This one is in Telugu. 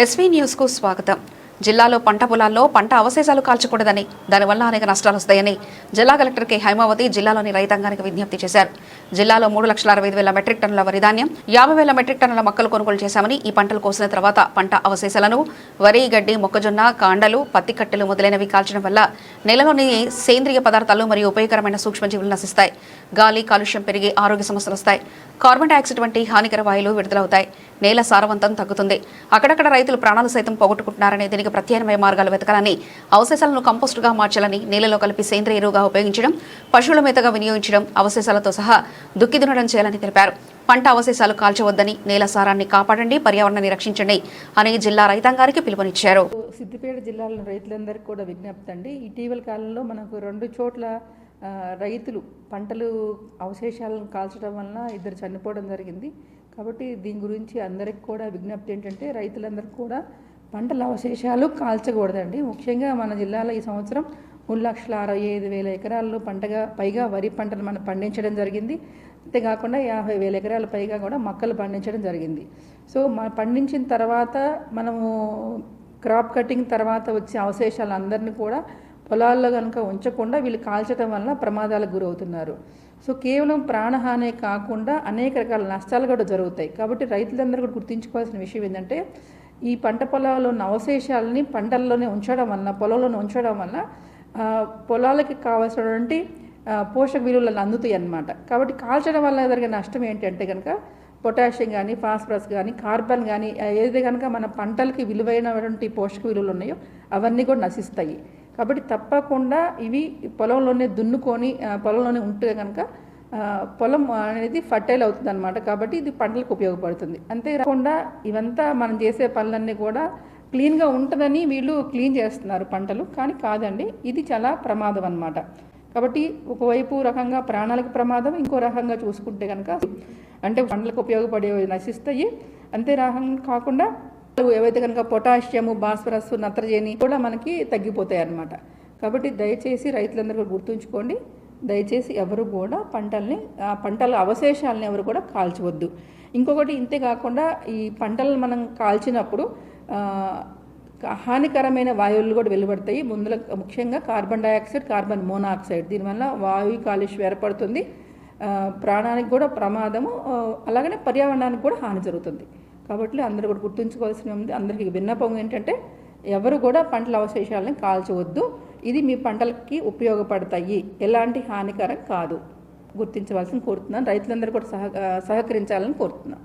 ఎస్వీ న్యూస్ కు స్వాగతం. జిల్లాలో పంట పొలాల్లో పంట అవశేషాలు కాల్చకూడదని, దానివల్ల అనేక నష్టాలు వస్తాయని జిల్లా కలెక్టర్ కె హైమావతి జిల్లాలోని రైతాంగానికి విజ్ఞప్తి చేశారు. జిల్లాలో 3,65,000 మెట్రిక్ టన్నుల వరి ధాన్యం, 50,000 మెట్రిక్ టన్నుల మొక్కలు కొనుగోలు చేశామని, ఈ పంటలు కోసిన తర్వాత పంట అవశేషాలను వరి, గడ్డి, మొక్కజొన్న, కాండలు, పత్తి కట్టెలు మొదలైనవి కాల్చడం వల్ల నేలలోని సేంద్రియ పదార్థాలు మరియు ఉపయోగకరమైన సూక్ష్మజీవులు నశిస్తాయి. గాలి కాలుష్యం పెరిగి ఆరోగ్య సమస్యలు వస్తాయి. కార్బన్ డయాక్సైడ్ వంటి హానికర వాయువులు విడుదలవుతాయి. నేల సారవంతం తగ్గుతుంది. అక్కడక్కడ రైతులు ప్రాణాలు సైతం పోగొట్టుకుంటున్నారని, దీనికి ప్రత్యామ్నాయ మార్గాలు వెతకాలని, అవశేషాలను కంపోస్టుగా మార్చాలని, నీళ్లలో కలిపి సేంద్రియ ఎరువుగా ఉపయోగించడం, పశువుల మేతగా వినియోగించడం, అవశేషాలతో సహా దుక్కి దున్నడం చేయాలని తెలిపారు. పంట అవశేషాలు కాల్చవద్దని, నేల సారాన్ని కాపాడండి, పర్యావరణాన్ని రక్షించండి అని జిల్లా రైతాంగానికి పిలుపునిచ్చారు. సిద్దిపేట జిల్లాలో రైతులందరికీ కూడా విజ్ఞప్తి అండి. ఇటీవల కాలంలో మనకు 2 చోట్ల రైతులు పంటలు అవశేషాలను కాల్చడం వలన 2 చనిపోవడం జరిగింది. కాబట్టి దీని గురించి అందరికి కూడా విజ్ఞప్తి ఏంటంటే, రైతులందరికీ కూడా పంటల అవశేషాలు కాల్చకూడదండి. ముఖ్యంగా మన జిల్లాలో ఈ సంవత్సరం 3,65,000 ఎకరాల్లో పైగా వరి పంటలు మనం పండించడం జరిగింది. అంతేకాకుండా 50,000 ఎకరాల పైగా కూడా మొక్కలు పండించడం జరిగింది. సో పండించిన తర్వాత మనము క్రాప్ కటింగ్ తర్వాత వచ్చే అవశేషాలు అందరినీ కూడా పొలాల్లో కనుక ఉంచకుండా వీళ్ళు కాల్చడం వల్ల ప్రమాదాలకు గురవుతున్నారు. సో కేవలం ప్రాణహానే కాకుండా అనేక రకాల నష్టాలు కూడా జరుగుతాయి. కాబట్టి రైతులందరూ కూడా గుర్తుంచుకోవాల్సిన విషయం ఏంటంటే, ఈ పంట పొలాల్లో ఉన్న అవశేషాలని పంటల్లోనే ఉంచడం వల్ల, పొలంలోనే ఉంచడం వల్ల పొలాలకి కావాల్సినటువంటి పోషక విలువలను అందుతాయి అన్నమాట. కాబట్టి కాల్చడం వల్ల జరిగే నష్టం ఏంటంటే కనుక పొటాషియం కానీ, ఫాస్ఫరస్ కానీ, కార్బన్ కానీ, ఏది కనుక మన పంటలకి విలువైనటువంటి పోషక విలువలు ఉన్నాయో అవన్నీ కూడా నశిస్తాయి. కాబట్టి తప్పకుండా ఇవి పొలంలోనే దున్నుకొని పొలంలోనే ఉంటే కనుక పొలం అనేది ఫర్టైల్ అవుతుంది అనమాట. కాబట్టి ఇది పంటలకు ఉపయోగపడుతుంది. అంతేకాకుండా ఇవంతా మనం చేసే పనులన్నీ కూడా క్లీన్గా ఉంటుందని వీళ్ళు క్లీన్ చేస్తున్నారు పంటలు, కానీ కాదండి, ఇది చాలా ప్రమాదం అన్నమాట. కాబట్టి ఒకవైపు రకంగా ప్రాణాలకు ప్రమాదం, ఇంకో రకంగా చూసుకుంటే కనుక అంటే పంటలకు ఉపయోగపడేవి నశిస్తాయి. అంతే రకంగా కాకుండా ఏవైతే కనుక పొటాషియము, భాస్వరస్, నత్రజని కూడా మనకి తగ్గిపోతాయి అన్నమాట. కాబట్టి దయచేసి రైతులందరూ గుర్తుంచుకోండి. దయచేసి ఎవరు కూడా పంటల అవశేషాలని ఎవరు కూడా కాల్చవద్దు. ఇంకొకటి ఇంతే కాకుండా ఈ పంటలను మనం కాల్చినప్పుడు హానికరమైన వాయువులు కూడా వెలువడతాయి. ముఖ్యంగా కార్బన్ డయాక్సైడ్, కార్బన్ మోనాక్సైడ్, దీనివల్ల వాయు కాలుష్యం ఏర్పడుతుంది. ప్రాణానికి కూడా ప్రమాదము, అలాగనే పర్యావరణానికి కూడా హాని జరుగుతుంది. కాబట్టి అందరూ కూడా గుర్తుంచుకోవాల్సిన ఉంది. అందరికీ విన్నపం ఏంటంటే, ఎవరు కూడా పంటల అవశేషాలను కాల్చవద్దు. ఇది మీ పంటలకి ఉపయోగపడతాయి, ఎలాంటి హానికరం కాదు. గుర్తించవలసిన కోరుతున్నాను. రైతులందరూ కూడా సహకరించాలని కోరుతున్నాను.